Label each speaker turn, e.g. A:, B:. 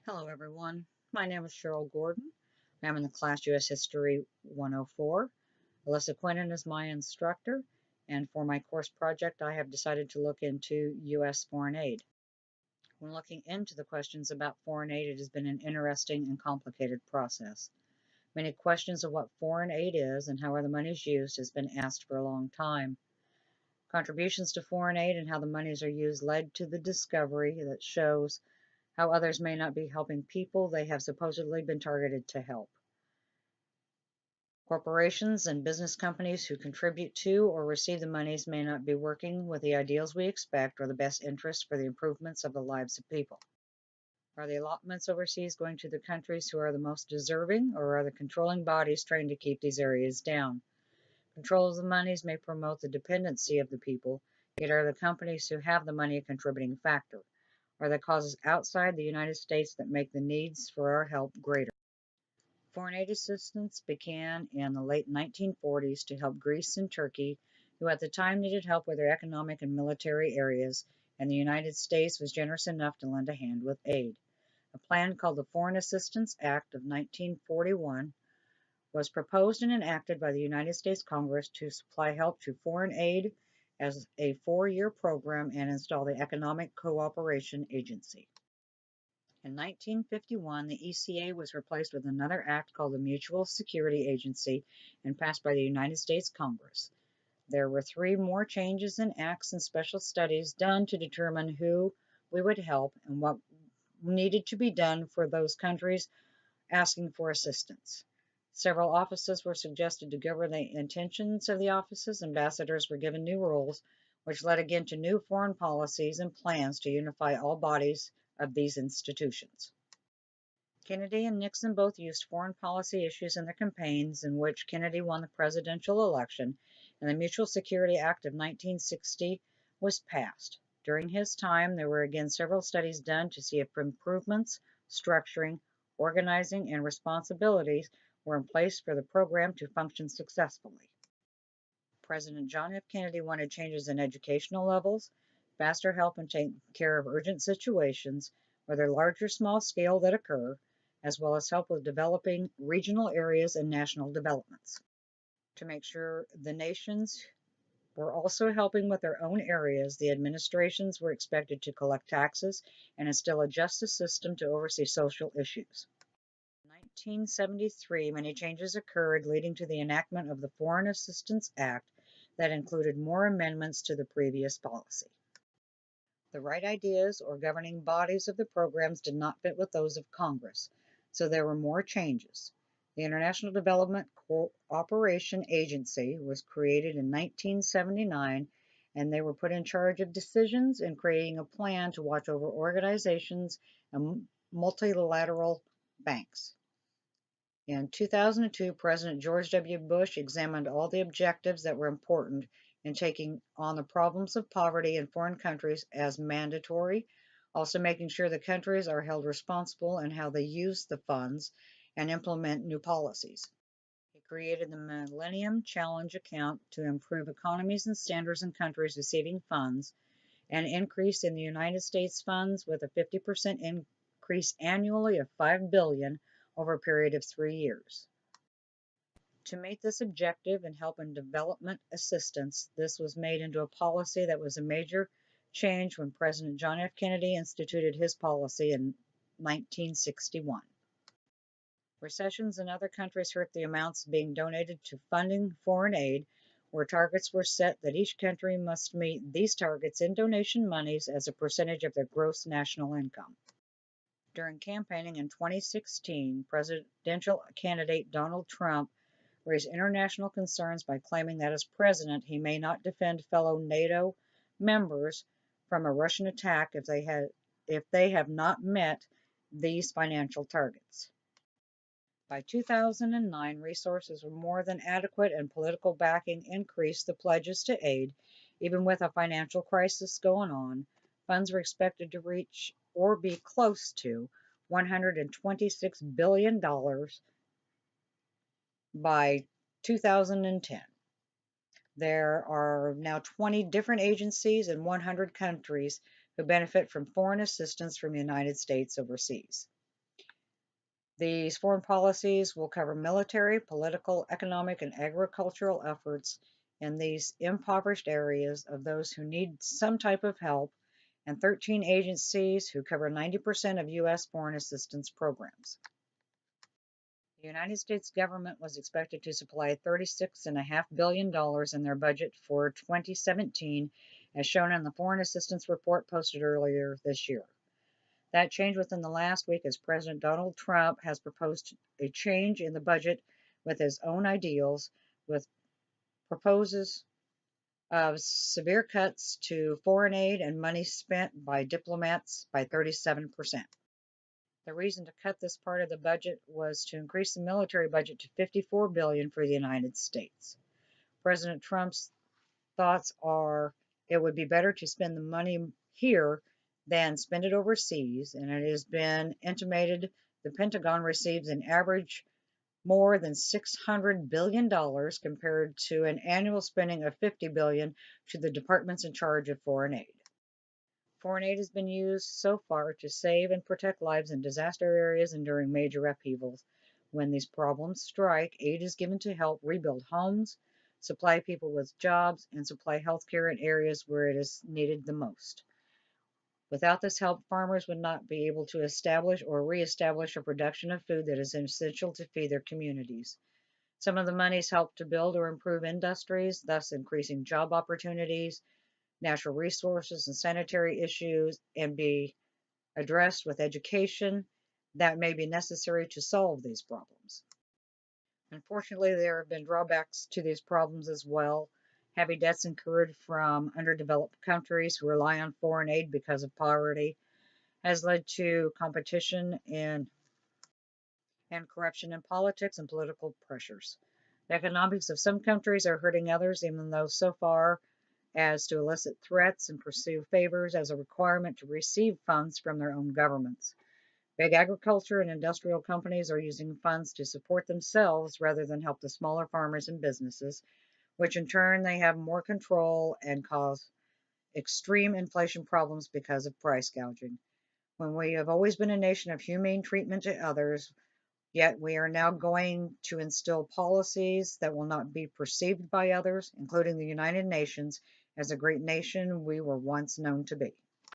A: Hello everyone, my name is Cheryl Gordon. I'm in the class U.S. History 104. Alyssa Quinnan is my instructor, and for my course project I have decided to look into U.S. foreign aid. When looking into the questions about foreign aid, it has been an interesting and complicated process. Many questions of what foreign aid is and how the money is used has been asked for a long time. Contributions to foreign aid and how the monies are used led to the discovery that shows how others may not be helping people they have supposedly been targeted to help. Corporations and business companies who contribute to or receive the monies may not be working with the ideals we expect or the best interest for the improvements of the lives of people. Are the allotments overseas going to the countries who are the most deserving, or are the controlling bodies trying to keep these areas down? Control of the monies may promote the dependency of the people, yet are the companies who have the money a contributing factor? Are the causes outside the United States that make the needs for our help greater? Foreign aid assistance began in the late 1940s to help Greece and Turkey, who at the time needed help with their economic and military areas, and the United States was generous enough to lend a hand with aid. A plan called the Foreign Assistance Act of 1941 was proposed and enacted by the United States Congress to supply help to foreign aid as a 4-year program and install the Economic Cooperation Agency. In 1951, the ECA was replaced with another act called the Mutual Security Agency and passed by the United States Congress. There were 3 more changes in acts and special studies done to determine who we would help and what needed to be done for those countries asking for assistance. Several offices were suggested to govern the intentions of the offices. Ambassadors were given new roles, which led again to new foreign policies and plans to unify all bodies of these institutions. Kennedy and Nixon both used foreign policy issues in their campaigns, in which Kennedy won the presidential election, and the Mutual Security Act of 1960 was passed. During his time, there were again several studies done to see if improvements, structuring, organizing, and responsibilities were in place for the program to function successfully. President John F. Kennedy wanted changes in educational levels, faster help in taking care of urgent situations, whether large or small scale that occur, as well as help with developing regional areas and national developments. To make sure the nations were also helping with their own areas, the administrations were expected to collect taxes and instill a justice system to oversee social issues. In 1973, many changes occurred, leading to the enactment of the Foreign Assistance Act that included more amendments to the previous policy. The right ideas or governing bodies of the programs did not fit with those of Congress, so there were more changes. The International Development Cooperation Agency was created in 1979, and they were put in charge of decisions and creating a plan to watch over organizations and multilateral banks. In 2002, President George W. Bush examined all the objectives that were important in taking on the problems of poverty in foreign countries as mandatory, also making sure the countries are held responsible in how they use the funds and implement new policies. He created the Millennium Challenge account to improve economies and standards in countries receiving funds, and increase in the United States funds with a 50% increase annually of $5 billion over a period of 3 years. To meet this objective and help in development assistance, this was made into a policy that was a major change when President John F. Kennedy instituted his policy in 1961. Recessions in other countries hurt the amounts being donated to funding foreign aid, where targets were set that each country must meet these targets in donation monies as a percentage of their gross national income. During campaigning in 2016, presidential candidate Donald Trump raised international concerns by claiming that as president, he may not defend fellow NATO members from a Russian attack if they have not met these financial targets. By 2009, resources were more than adequate and political backing increased the pledges to aid. Even with a financial crisis going on, funds were expected to reach or be close to $126 billion by 2010. There are now 20 different agencies in 100 countries who benefit from foreign assistance from the United States overseas. These foreign policies will cover military, political, economic, and agricultural efforts in these impoverished areas of those who need some type of help, and 13 agencies who cover 90% of U.S. foreign assistance programs. The United States government was expected to supply $36.5 billion in their budget for 2017, as shown in the Foreign Assistance Report posted earlier this year. That changed within the last week as President Donald Trump has proposed a change in the budget with his own ideals, with proposes of severe cuts to foreign aid and money spent by diplomats by 37%. The reason to cut this part of the budget was to increase the military budget to $54 billion for the United States. President Trump's thoughts are it would be better to spend the money here than spend it overseas, and it has been intimated the Pentagon receives an average more than $600 billion compared to an annual spending of $50 billion to the departments in charge of foreign aid. Foreign aid has been used so far to save and protect lives in disaster areas and during major upheavals. When these problems strike, aid is given to help rebuild homes, supply people with jobs, and supply health care in areas where it is needed the most. Without this help, farmers would not be able to establish or reestablish a production of food that is essential to feed their communities. Some of the monies help to build or improve industries, thus increasing job opportunities, natural resources, and sanitary issues, and be addressed with education that may be necessary to solve these problems. Unfortunately, there have been drawbacks to these problems as well. Heavy debts incurred from underdeveloped countries who rely on foreign aid because of poverty has led to competition and corruption in politics and political pressures. The economics of some countries are hurting others, even though so far as to elicit threats and pursue favors as a requirement to receive funds from their own governments. Big agriculture and industrial companies are using funds to support themselves rather than help the smaller farmers and businesses, which in turn they have more control and cause extreme inflation problems because of price gouging. When we have always been a nation of humane treatment to others, yet we are now going to instill policies that will not be perceived by others, including the United Nations, as a great nation we were once known to be.